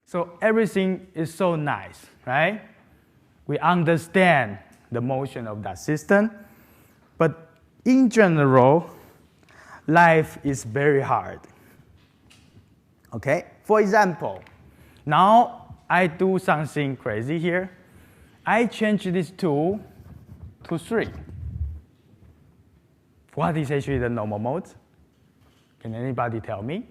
So everything is so nice, right? We understand the motion of that system. But in general, life is very hard. Okay? For example, now I do something crazy here. I change this 2 to 3. What is actually the normal mode? Can anybody tell me?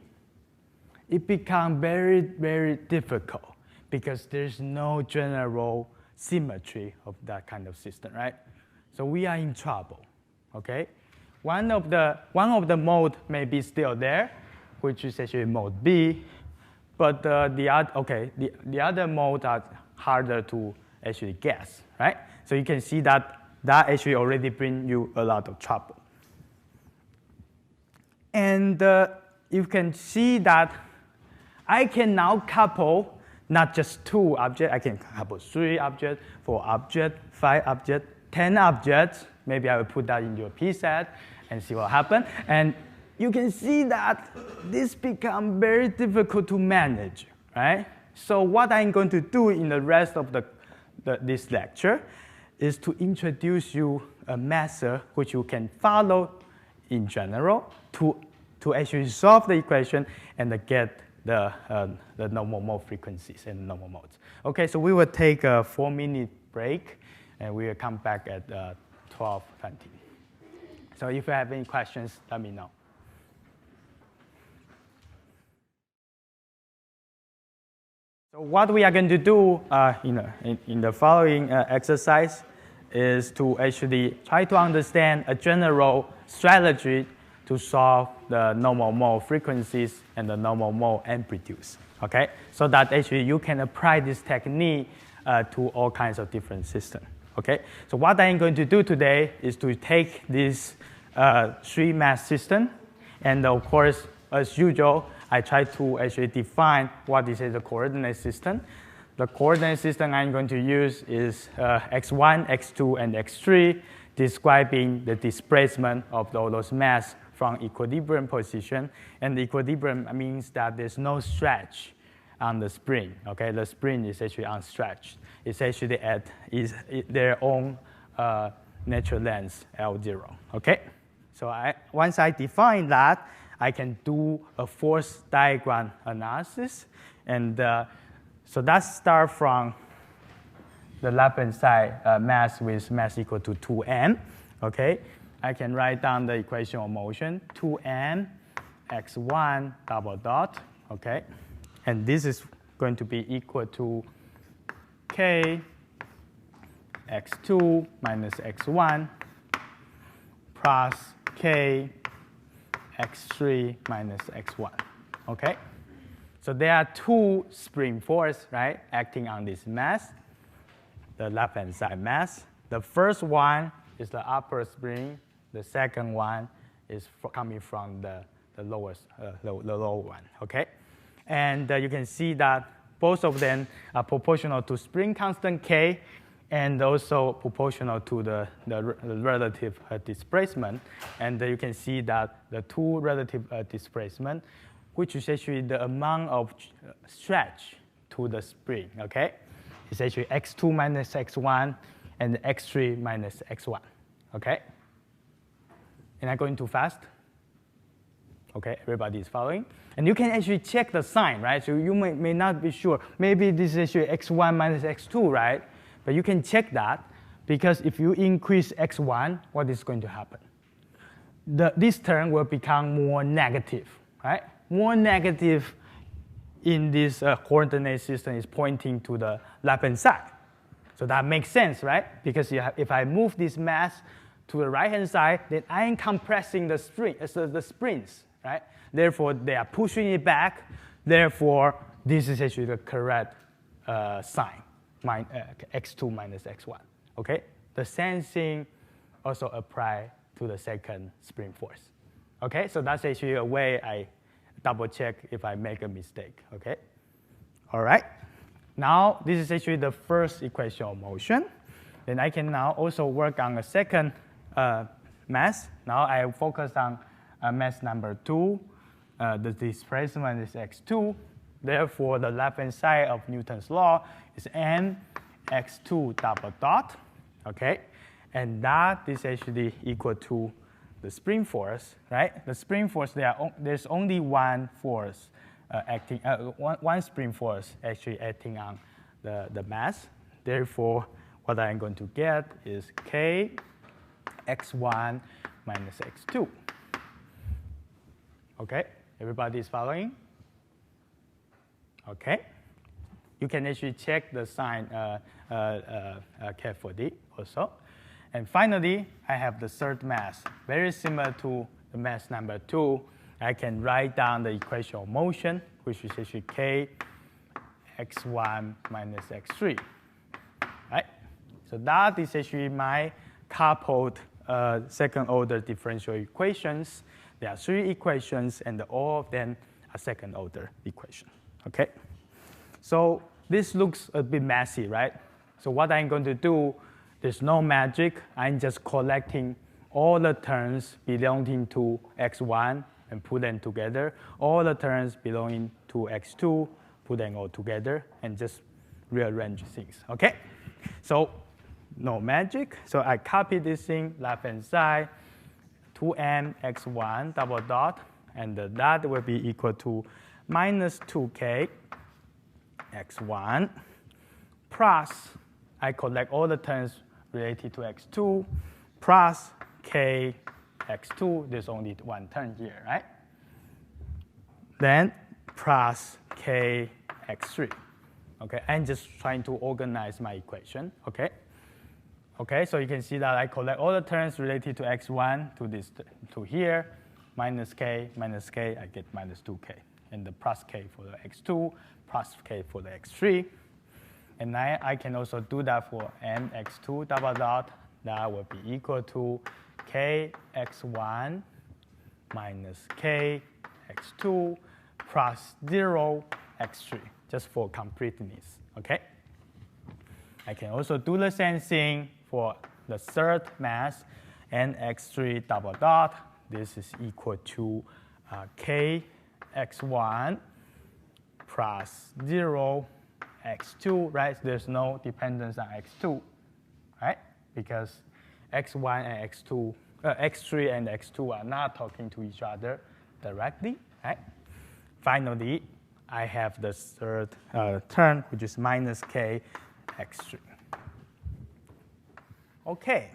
It becomes very, very difficult because there's no general symmetry of that kind of system, right? So we are in trouble, okay? One of the mode may be still there, which is actually mode B, but the other modes are harder to actually guess, right? So you can see that actually already brings you a lot of trouble. And you can see that I can now couple not just 2 objects, I can couple 3 objects, 4 objects, 5 objects, 10 objects. Maybe I will put that in your P set and see what happens. And you can see that this becomes very difficult to manage, right? So what I'm going to do in the rest of this lecture is to introduce you a method which you can follow in general to actually solve the equation and get the normal mode frequencies and normal modes. Okay, so we will take a 4-minute break, and we will come back at 12:20. So if you have any questions, let me know. So what we are going to do in the following exercise is to actually try to understand a general strategy to solve the normal mode frequencies and the normal mode amplitudes, okay? So that actually you can apply this technique to all kinds of different systems, okay? So what I'm going to do today is to take this 3-mass system, and of course, as usual, I try to actually define what is the coordinate system. The coordinate system I'm going to use is x1, x2, and x3, describing the displacement of all those mass from equilibrium position. And the equilibrium means that there's no stretch on the spring. Okay, the spring is actually unstretched. It's actually at their own natural length L0. Okay, so once I define that, I can do a force diagram analysis. And so that starts from the left-hand side mass with mass equal to 2m. Okay, I can write down the equation of motion, 2m x1 double dot, okay? And this is going to be equal to k x2 minus x1 plus k x3 minus x1, okay? So there are 2 spring forces, right, acting on this mass, the left-hand side mass. The first one is the upper spring. The second one is coming from the lower one, okay? And you can see that both of them are proportional to spring constant K and also proportional to the relative displacement. And you can see that the 2 relative displacement, which is actually the amount of stretch to the spring, okay? It's actually x2 minus x1 and x3 minus x1, okay? Am I going too fast? Okay, everybody is following. And you can actually check the sign, right? So you may not be sure. Maybe this is actually x1 minus x2, right? But you can check that, because if you increase x1, what is going to happen? This term will become more negative, right? More negative in this coordinate system is pointing to the left-hand side. So that makes sense, right? Because if I move this mass to the right-hand side, then I am compressing the springs, right? Therefore, they are pushing it back. Therefore, this is actually the correct sign, x2 minus x1, okay? The same thing also apply to the second spring force, okay? So that's actually a way I double check if I make a mistake, okay? All right. Now, this is actually the first equation of motion. Then I can now also work on a second mass. Now I focus on mass number 2. The displacement is x2. Therefore, the left-hand side of Newton's law is mx2 double dot, okay? And that is actually equal to the spring force, right? The spring force, there's only one force acting, one spring force actually acting on the mass. Therefore, what I'm going to get is k x1 minus x2. Okay, everybody is following? Okay, you can actually check the sign carefully also. And finally, I have the third mass, very similar to the mass number 2. I can write down the equation of motion, which is actually k x1 minus x3, right? So that is actually my coupled second-order differential equations. There are 3 equations, and all of them are second-order equations, okay? So this looks a bit messy, right? So what I'm going to do, there's no magic. I'm just collecting all the terms belonging to x1 and put them together. All the terms belonging to x2, put them all together, and just rearrange things, okay? So no magic. So I copy this thing left-hand side, 2m x1 double dot, and that will be equal to minus 2k x1 plus, I collect all the terms related to x2, plus k x2, there's only one term here, right? Then plus k x3. Okay, I'm just trying to organize my equation, okay? Okay, so you can see that I collect all the terms related to x1 to here, minus k, I get minus 2k. And the plus k for the x2, plus k for the x3. And I can also do that for mx2 double dot. That will be equal to k x1 minus k x2 plus 0 x3, just for completeness, okay? I can also do the same thing for the third mass, nx3 double dot. This is equal to k x1 plus 0 x2, right? There's no dependence on x2, right? Because x1 and x3 and x2 are not talking to each other directly, right? Finally, I have the third term, which is minus k x3. Okay,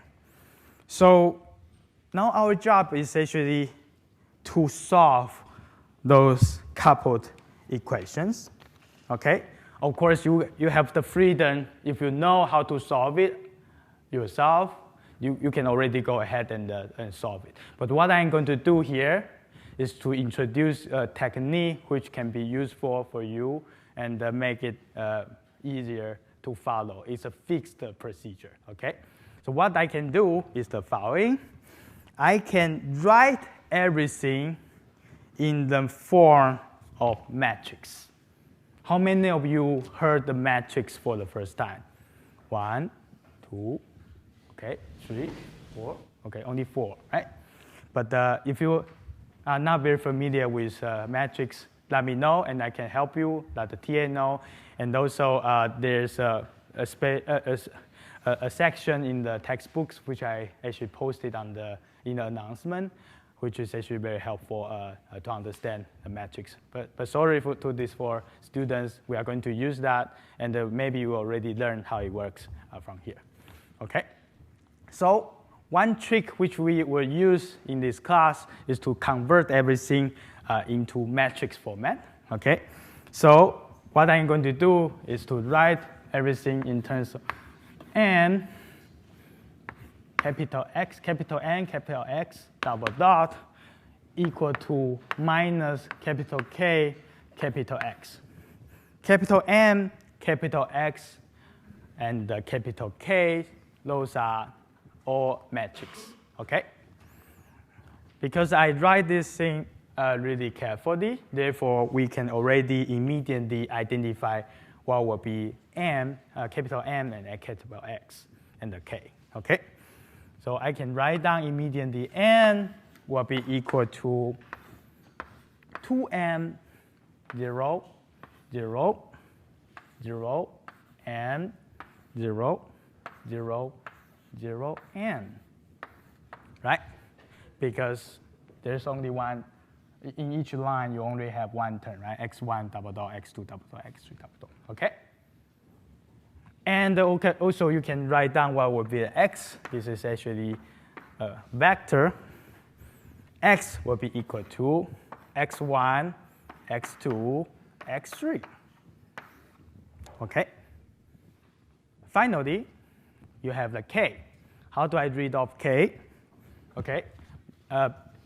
so now our job is actually to solve those coupled equations, okay? Of course, you have the freedom, if you know how to solve it yourself, you can already go ahead and solve it. But what I'm going to do here is to introduce a technique which can be useful for you and make it easier to follow. It's a fixed procedure, okay? So what I can do is the following. I can write everything in the form of matrix. How many of you heard the matrix for the first time? 1, 2, okay, 3, 4, okay, only 4, right? But if you are not very familiar with matrix, let me know, and I can help you, let the TA know. And also, there's a section in the textbooks which I actually posted in the announcement, which is actually very helpful to understand the matrix. But sorry to this for students, we are going to use that, and maybe you already learned how it works from here. Okay? So one trick which we will use in this class is to convert everything into matrix format. Okay? So what I'm going to do is to write everything in terms of n, capital X, capital N, capital X, double dot, equal to minus capital K, capital X. Capital M, capital X, and capital K, those are all matrix, okay? Because I write this thing really carefully, therefore we can already immediately identify what will be M, capital M, and capital X, and the K, okay? So I can write down immediately N will be equal to 2M, 0, 0, 0, and 0, 0, 0, and. Right? Because there's only one, in each line you only have one term, right? x1 double dot, x2 double dot, x3 double dot, okay? And okay, also you can write down what would be the x. This is actually a vector. X will be equal to x1, x2, x3. Okay? Finally, you have the k. How do I read off k? Okay?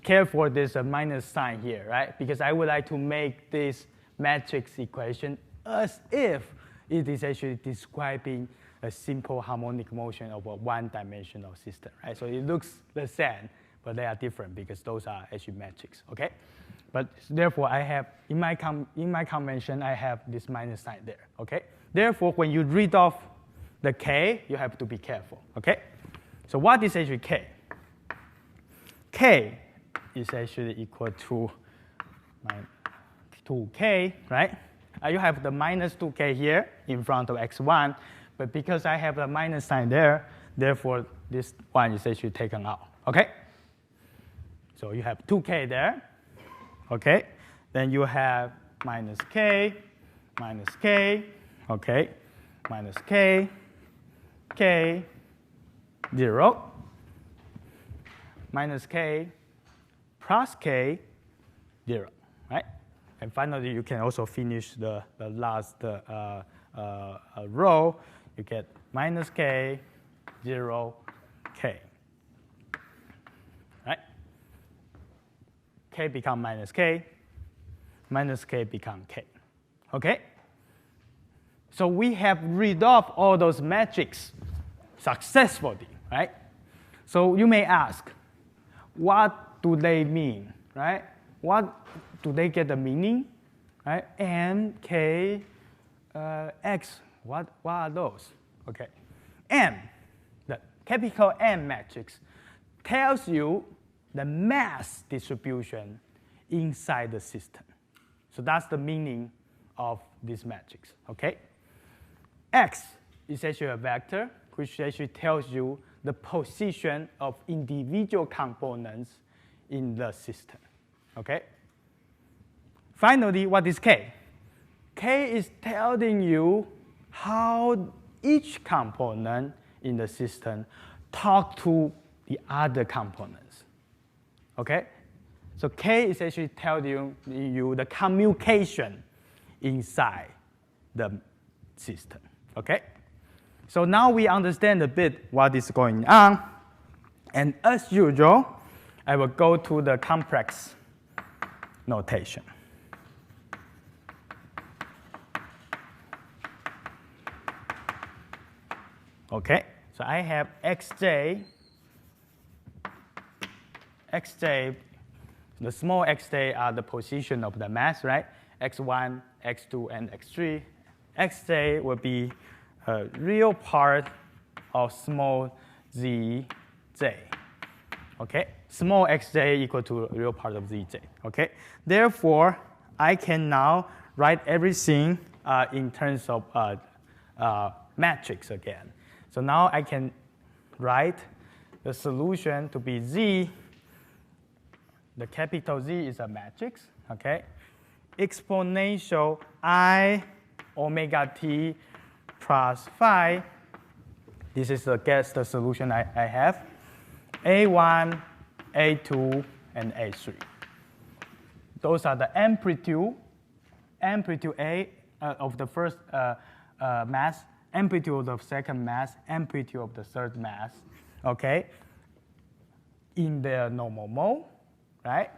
Care for this minus sign here, right? Because I would like to make this matrix equation as if it is actually describing a simple harmonic motion of a one-dimensional system, right? So it looks the same, but they are different because those are actually matrices, okay? But therefore, I have, in my convention, I have this minus sign there, okay? Therefore, when you read off the k, you have to be careful, okay? So what is actually k? K is actually equal to 2k, right? You have the minus 2k here in front of x1, but because I have the minus sign there, therefore this one is actually taken out, okay? So you have 2k there, okay? Then you have minus k, okay? Minus k, k, 0, minus k, plus k, 0, right? And finally, you can also finish the last row. You get minus k, 0, k. Right? K become minus k become k. Okay? So we have read off all those metrics successfully, right? So you may ask, what do they mean, right? What do they get the meaning, right? M, K, X, what are those? Okay. M, the capital M matrix, tells you the mass distribution inside the system. So that's the meaning of this matrix, okay? X is actually a vector, which actually tells you the position of individual components in the system, okay? Finally, what is K? K is telling you how each component in the system talk to the other components, okay? So K is actually telling you the communication inside the system, okay? So now we understand a bit what is going on. And as usual, I will go to the complex notation. Okay, so I have xj, the small xj are the position of the mass, right? x1, x2, and x3. Xj will be a real part of small zj. Okay, small xj equal to a real part of zj. Okay, therefore, I can now write everything in terms of matrix again. So now I can write the solution to be z. The capital Z is a matrix, okay? Exponential I omega t plus phi. This is the solution I have. A1, A2, and A3. Those are the amplitude A of the first mass, amplitude of the second mass, amplitude of the third mass, okay? In their normal mode, right?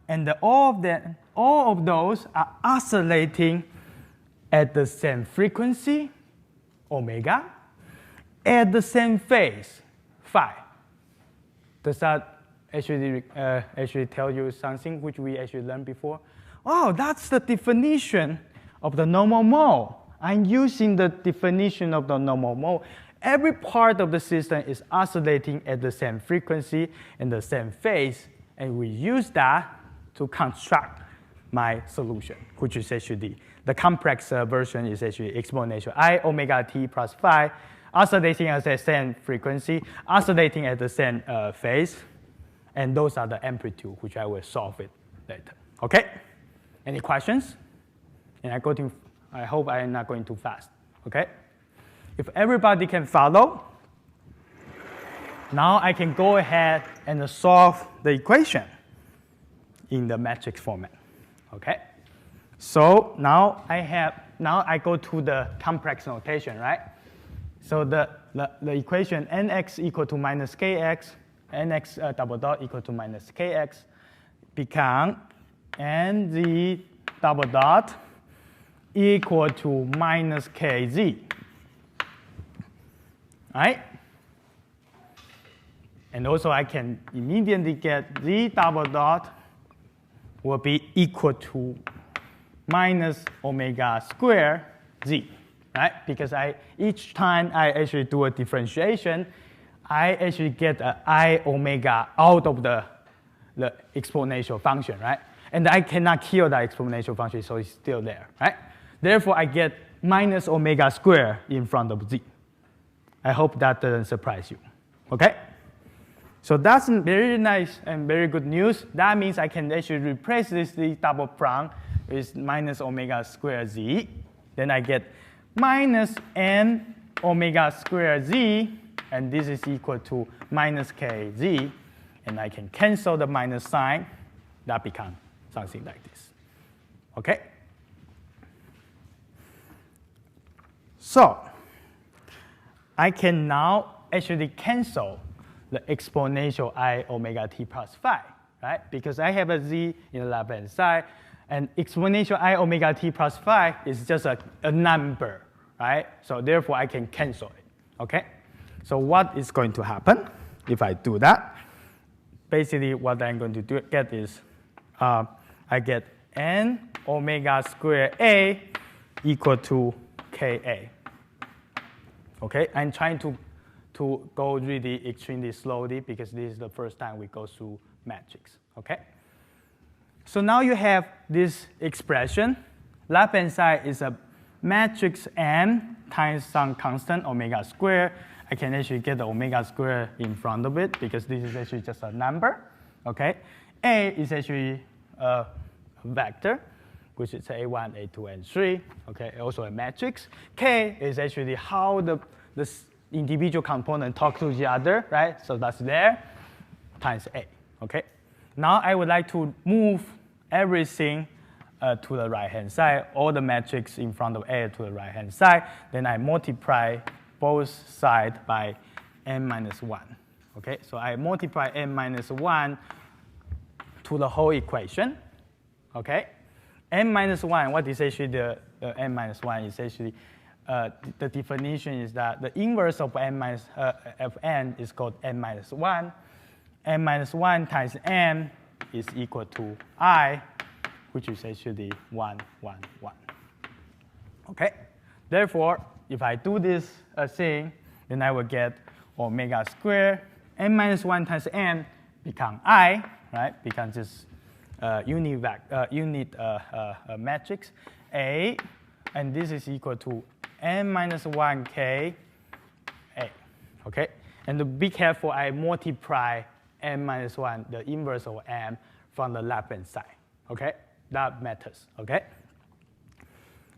And all of those are oscillating at the same frequency, omega, at the same phase, phi. Does that actually tell you something which we actually learned before? Oh, that's the definition of the normal mode. I'm using the definition of the normal mode. Every part of the system is oscillating at the same frequency and the same phase, and we use that to construct my solution, which is actually The complex version is actually exponential I omega t plus phi, oscillating at the same frequency, oscillating at the same phase. And those are the amplitude, which I will solve it later. Okay? Any questions? And I hope I am not going too fast. Okay? If everybody can follow, now I can go ahead and solve the equation in the matrix format. Okay? So now I go to the complex notation, right? So the equation nx equal to minus kx, nx double dot equal to minus kx become nz double dot equal to minus kz. Right? And also I can immediately get z double dot will be equal to minus omega square z, right? Because each time I actually do a differentiation, I actually get an I omega out of the exponential function, right? And I cannot kill that exponential function, so it's still there, right? Therefore, I get minus omega square in front of z. I hope that doesn't surprise you, okay? So that's very nice and very good news. That means I can actually replace this double prime with minus omega square z. Then I get minus n omega square z, and this is equal to minus kz. And I can cancel the minus sign. That becomes something like this. Okay? So I can now actually cancel the exponential I omega t plus phi, right? Because I have a z in the left-hand side, and exponential I omega t plus phi is just a number, right? So therefore, I can cancel it, okay? So what is going to happen if I do that? Basically, what I'm going to get is I get n omega square a equal to ka. Okay, I'm trying to go really extremely slowly because this is the first time we go through matrix. Okay. So now you have this expression. Left-hand side is a matrix n times some constant omega square. I can actually get the omega square in front of it because this is actually just a number. Okay. A is actually a vector, which is A1, A2, and 3. Okay. Also a matrix. K is actually how the individual component talk to each other, right? So that's there times A. Okay. Now I would like to move everything to the right-hand side, all the matrix in front of A to the right-hand side. Then I multiply both sides by n minus 1. Okay, so I multiply n minus 1 to the whole equation. Okay, n minus 1, what is actually the n minus 1 is actually the definition is that the inverse of n is called n minus 1. n minus 1 times n is equal to I, which is actually 1, 1, 1. Okay? Therefore, if I do this thing, then I will get omega squared. N minus 1 times n become I, right? Becomes this unit matrix A, and this is equal to n minus 1k A. Okay? And to be careful, I multiply n minus 1, the inverse of m, from the left-hand side. Okay? That matters. Okay?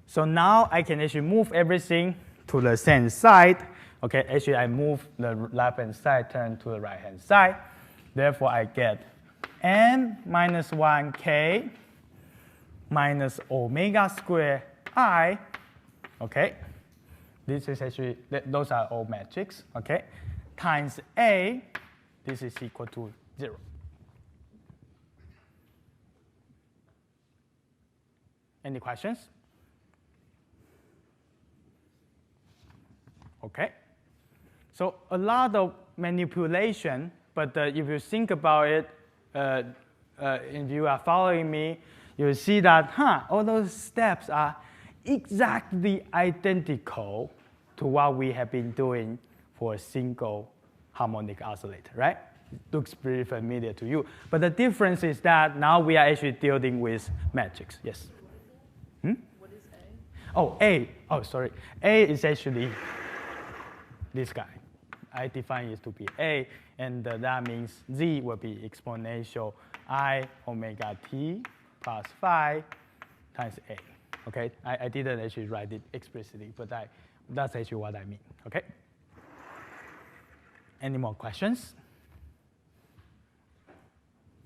So now I can actually move everything to the same side. Okay, actually I move the left-hand side, turn to the right-hand side. Therefore, I get n minus 1k minus omega squared I. Okay, this is actually, those are all matrix. Okay, times A, this is equal to 0. Any questions? Okay. So a lot of manipulation, but if you think about it, if you are following me, you'll see that, all those steps are exactly identical to what we have been doing for a single harmonic oscillator, right? It looks pretty familiar to you. But the difference is that now we are actually dealing with matrix. Yes? What is A? Oh, A. Oh, sorry. A is actually this guy. I define it to be A, and that means Z will be exponential I omega t plus phi times A. Okay, I didn't actually write it explicitly, but that's actually what I mean. Okay. Any more questions?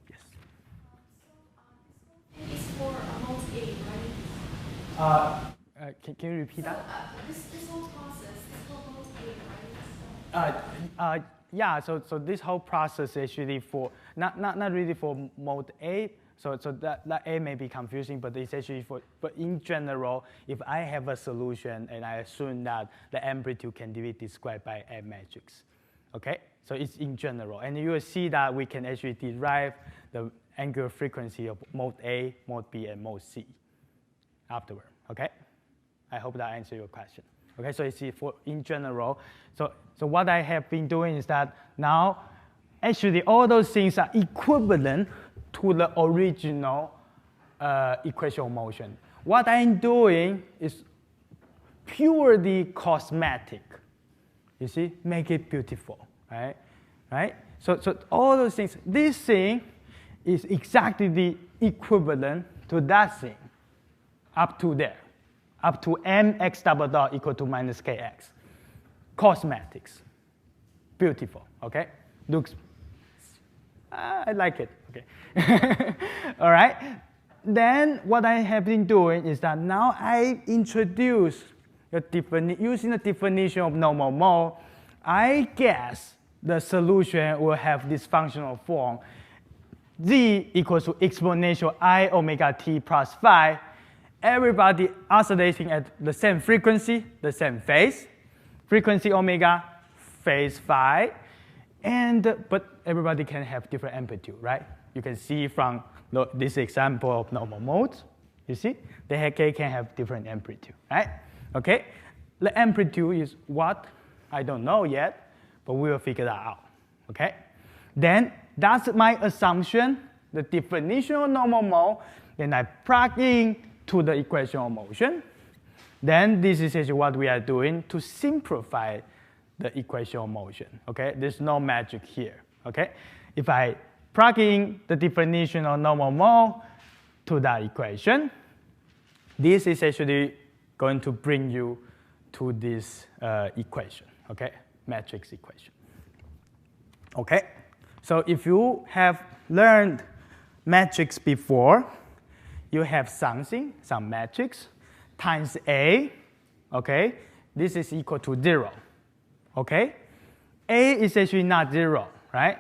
Yes. So this whole thing is for mode A, right? Can you repeat that? This whole process is for mode A, right? Yeah, so this whole process actually for not really for mode A. So that A may be confusing, but it's actually but in general, if I have a solution and I assume that the amplitude can be described by a matrix, okay? So it's in general, and you will see that we can actually derive the angular frequency of mode A, mode B, and mode C afterward, okay? I hope that answers your question. Okay, so you see for in general, so what I have been doing is that now actually all those things are equivalent to the original equation of motion. What I'm doing is purely cosmetic. You see, make it beautiful, right? Right? So all those things, this thing is exactly the equivalent to that thing up to there, up to mx double dot equal to minus kx. Cosmetics, beautiful, okay? Looks, I like it, okay. All right, then what I have been doing is that now I introduce using the definition of normal mode, I guess the solution will have this functional form. Z equals to exponential I omega t plus phi. Everybody oscillating at the same frequency, the same phase. Frequency omega, phase phi. But everybody can have different amplitude, right? You can see from this example of normal modes. You see? They can have different amplitude, right? Okay? The amplitude is what? I don't know yet, but we will figure that out, okay? Then that's my assumption, the definition of normal mode. Then I plug in to the equation of motion. Then this is actually what we are doing to simplify the equation of motion, okay? There's no magic here, okay? If I plug in the definition of normal mode to that equation, this is actually going to bring you to this equation, okay? Matrix equation. Okay? So if you have learned matrix before, you have something, some matrix, times A, okay? This is equal to 0, okay? A is actually not 0, right?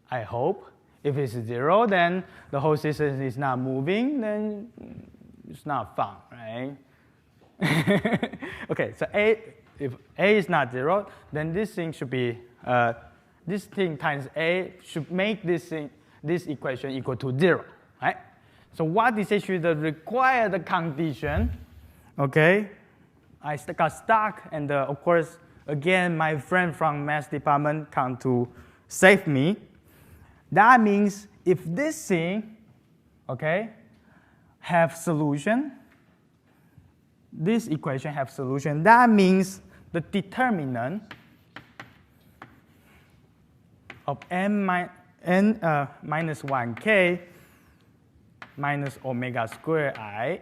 I hope. If it's 0, then the whole system is not moving, then it's not fun, right? Okay, so if A is not 0, then this thing should be, this thing times A should make this equation equal to 0, right? So what is actually the required condition? Okay, I got stuck, and of course, again, my friend from math department come to save me. That means if this thing, okay, have solution, this equation have solution, that means the determinant of n minus 1k minus omega squared I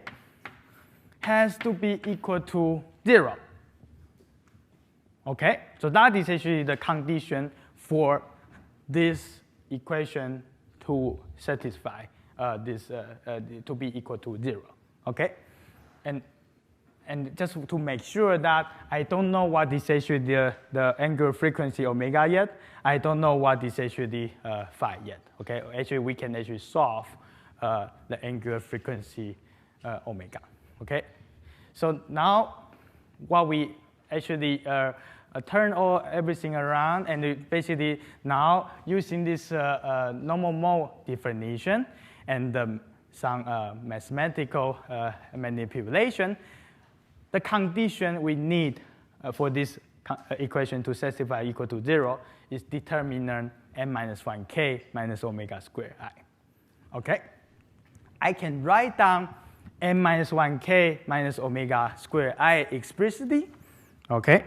has to be equal to 0. Okay, so that is actually the condition for this equation to satisfy this to be equal to 0. Okay, and just to make sure that I don't know what is actually the angular frequency omega yet, I don't know what is actually phi yet. Okay, actually we can actually solve the angular frequency omega. Okay, so now what we actually turn everything around, and basically now using this normal mode definition and some mathematical manipulation, the condition we need for this equation to satisfy equal to 0 is determinant n minus 1k minus omega squared I. Okay, I can write down n minus 1k minus omega square I explicitly, okay,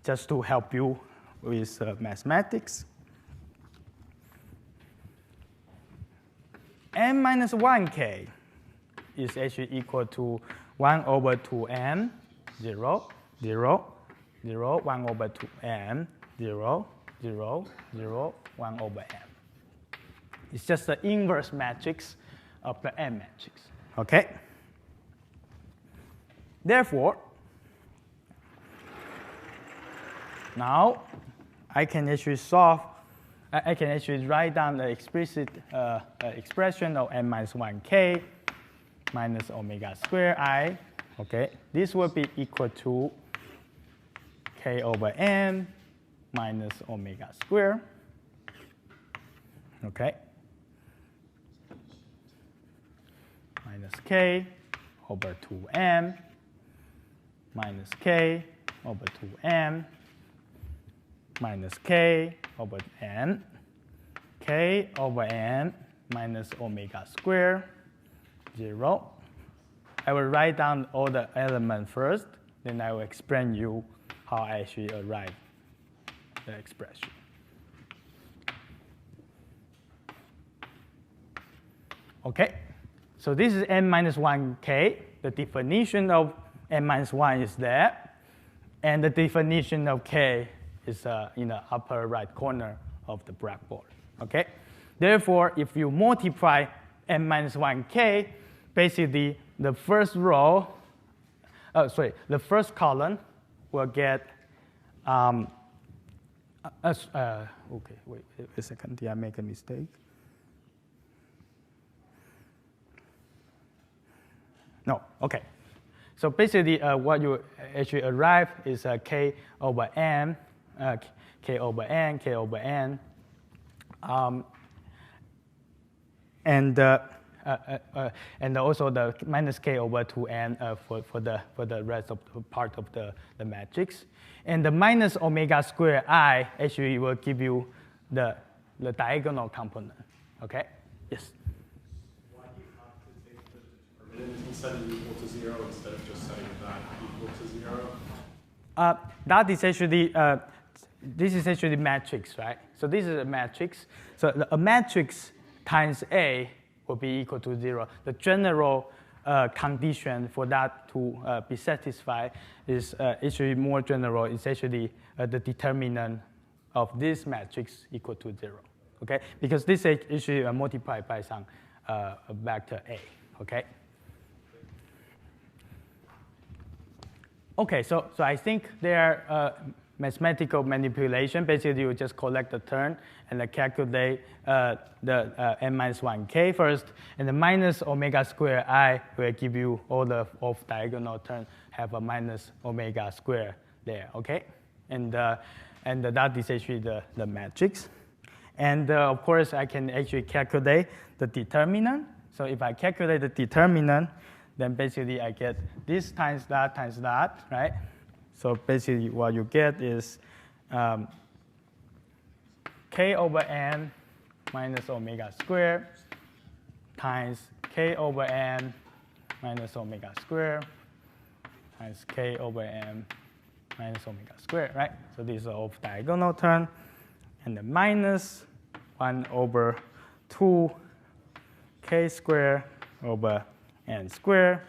just to help you with mathematics. N minus 1k is actually equal to 1 over 2n, 0, 0, 0, 1 over 2n, 0, 0, 0, 1 over n. It's just the inverse matrix of the n matrix. Okay? Therefore, now I can actually I can actually write down the explicit expression of n minus 1k minus omega square I. Okay, this will be equal to k over n minus omega square. Okay, minus k over 2m minus k over 2m minus k over n, k over n minus omega square, 0. I will write down all the elements first, then I will explain you how I actually arrive the expression. Okay, so this is n minus 1k. The definition of n minus 1 is there, and the definition of k is in the upper right corner of the blackboard. Okay, therefore, if you multiply n minus 1k, basically the first row, the first column will get. Okay, wait a second. Did I make a mistake? No, okay. So basically, what you actually arrive is k over n, k over n, k over n, and also the minus k over 2n for the rest of the part of the matrix. And the minus omega square I actually will give you the diagonal component. Okay? Yes? Why do you have to take the determinant and set it equal to 0 instead of just setting that equal to 0? That is actually, this is actually matrix, right? So this is a matrix. So a matrix times A will be equal to 0. The general condition for that to be satisfied is actually more general. It's actually the determinant of this matrix equal to 0. Okay? Because this is actually multiplied by some vector A. Okay? Okay, so I think there are mathematical manipulation. Basically, you just collect the term and then calculate the n minus 1k first, and the minus omega square I will give you all the off diagonal term have a minus omega square there. Okay, and that is actually the matrix. And of course, I can actually calculate the determinant. So if I calculate the determinant, then basically I get this times that, right? So basically what you get is k over n minus omega square times k over n minus omega square times k over n minus omega square, right? So these are all diagonal term. And the minus 1 over 2 k square over n square,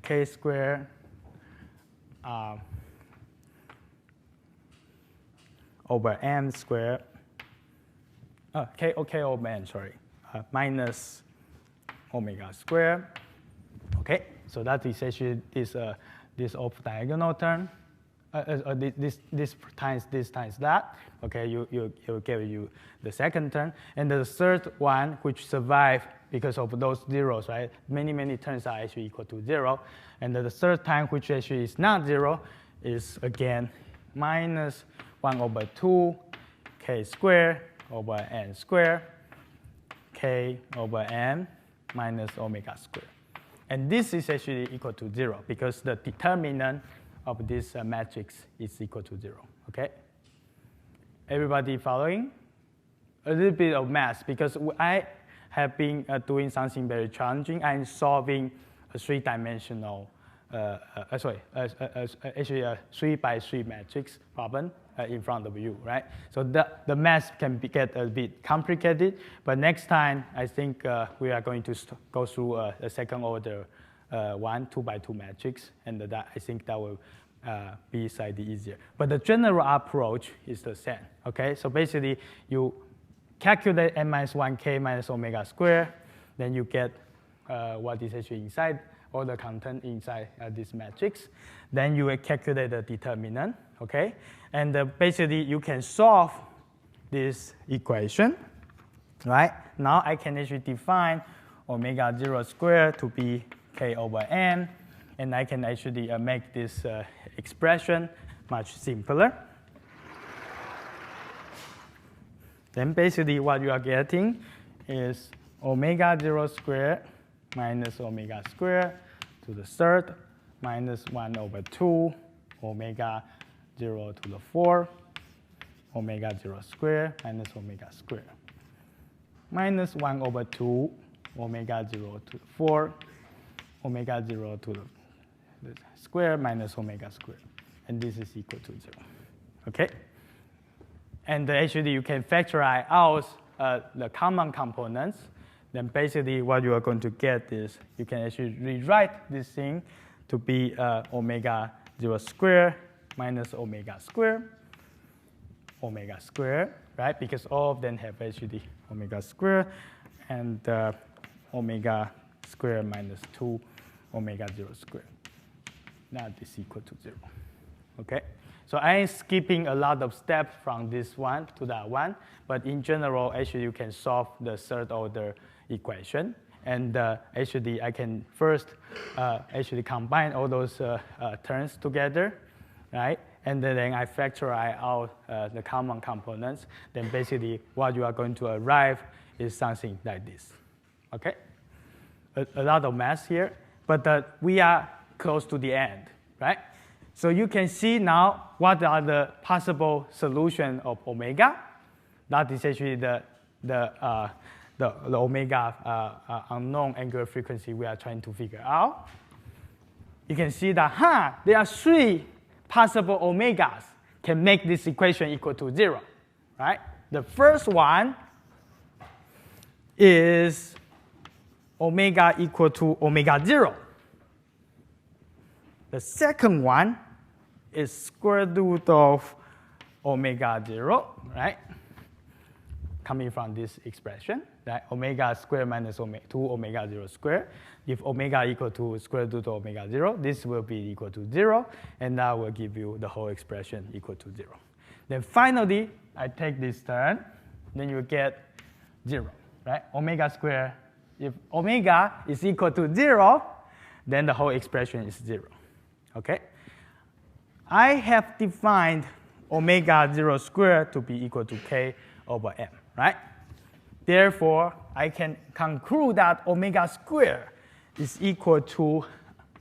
k square over n square, k over n, sorry, minus omega square. Okay, so that is actually this off diagonal term. This times that. Okay, you give you the second term, and the third one which survive because of those zeros, right? Many terms are actually equal to 0, and the third time which actually is not 0 is again minus 1 over 2 k square over n square, k over n minus omega square, and this is actually equal to 0 because the determinant of this matrix is equal to 0. Okay? Everybody following? A little bit of math because have been doing something very challenging and solving a three-dimensional, actually a 3x3 matrix problem in front of you, right? So the math can get a bit complicated, but next time I think we are going to go through a second order 2x2 matrix, and I think that will be slightly easier. But the general approach is the same, okay? So basically, you calculate n minus 1k minus omega squared, then you get what is actually inside, all the content inside this matrix. Then you will calculate the determinant, okay? And basically, you can solve this equation, right? Now I can actually define omega 0 squared to be k over m, and I can actually make this expression much simpler. Then basically what you are getting is omega 0 squared minus omega squared to the third minus 1 over 2 omega 0 to the 4 omega 0 squared minus omega squared minus 1 over 2 omega 0 to the 4 omega 0 to the square minus omega squared. And this is equal to 0. Okay? And actually, you can factorize out the common components. Then basically, what you are going to get is you can actually rewrite this thing to be omega 0 squared minus omega squared, right? Because all of them have actually omega squared, and omega squared minus 2 omega 0 squared. That is equal to 0. Okay? So I am skipping a lot of steps from this one to that one, but in general, actually, you can solve the third order equation. And actually, I can first actually combine all those terms together, right? And then I factorize out the common components. Then basically, what you are going to arrive is something like this. Okay? A lot of math here, but we are close to the end, right? So you can see now what are the possible solutions of omega. That is actually the omega unknown angular frequency we are trying to figure out. You can see that there are three possible omegas can make this equation equal to 0, right? The first one is omega equal to omega 0. The second one is square root of omega 0, right? Coming from this expression, right? Omega squared minus 2 omega 0 squared. If omega equal to square root of omega 0, this will be equal to 0, and that will give you the whole expression equal to 0. Then finally, I take this term, then you get 0, right? Omega squared, if omega is equal to 0, then the whole expression is 0, okay? I have defined omega 0 squared to be equal to k over m, right? Therefore, I can conclude that omega squared is equal to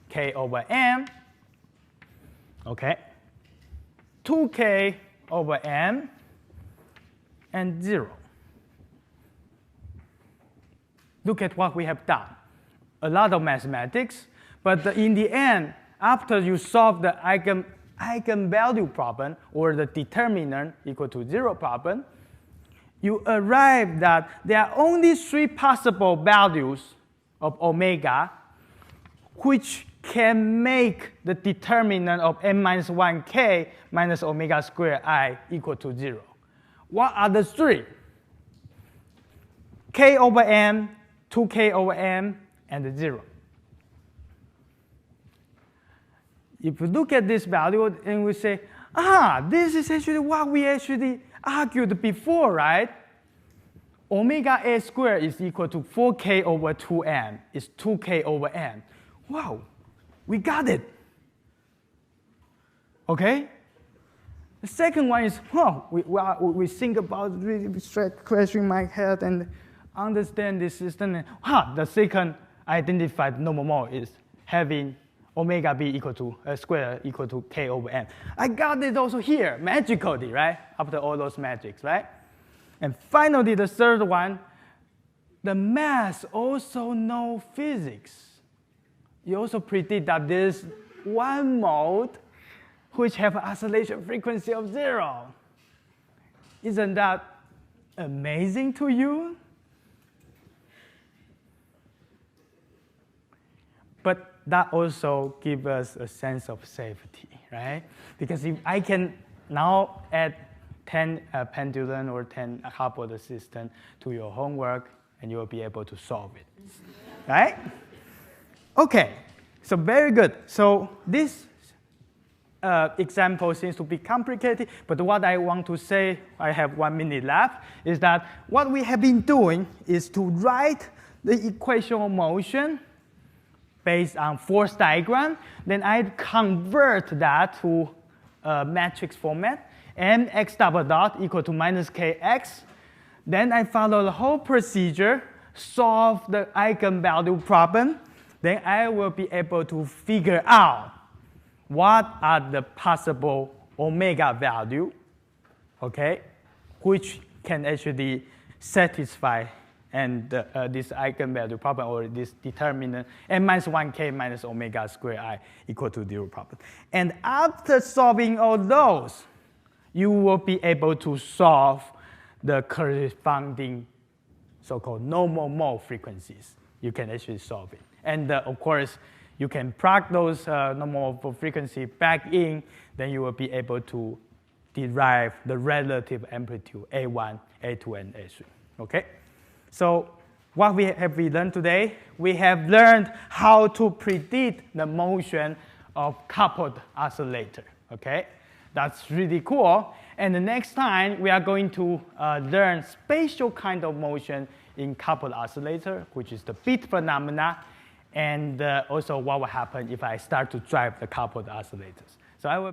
k over m, okay? 2k over m and 0. Look at what we have done. A lot of mathematics, but in the end, after you solve the eigenvalue problem or the determinant equal to 0 problem, you arrive that there are only three possible values of omega which can make the determinant of n minus 1k minus omega squared I equal to 0. What are the three? K over m, 2k over m, and 0. If you look at this value, and we say, this is actually what we actually argued before, right? Omega a squared is equal to 4k over 2m. It's 2k over m. Wow, we got it. Okay? The second one is, we think about really scratching my head and understand this system. And, the second identified normal mode is having omega b equal to square equal to k over m. I got it also here, magically, right? After all those magics, right? And finally, the third one, the math also know physics. You also predict that there's one mode which have oscillation frequency of 0. Isn't that amazing to you? But that also gives us a sense of safety, right? Because if I can now add 10 pendulum or 10 coupled system to your homework, and you will be able to solve it, right? Okay, so very good. So this example seems to be complicated, but what I want to say, I have 1 minute left, is that what we have been doing is to write the equation of motion based on force diagram. Then I convert that to a matrix format, mx double dot equal to minus kx. Then I follow the whole procedure, solve the eigenvalue problem. Then I will be able to figure out what are the possible omega value, okay, which can actually satisfy and this eigenvalue problem or this determinant n minus 1k minus omega square I equal to 0 problem. And after solving all those, you will be able to solve the corresponding so-called normal mode frequencies. You can actually solve it. And of course, you can plug those normal mode frequency back in, then you will be able to derive the relative amplitude A1, A2, and A3. Okay? So what have we learned today? We have learned how to predict the motion of coupled oscillator. Okay? That's really cool. And the next time, we are going to learn spatial kind of motion in coupled oscillator, which is the beat phenomena, and also what will happen if I start to drive the coupled oscillators. So I will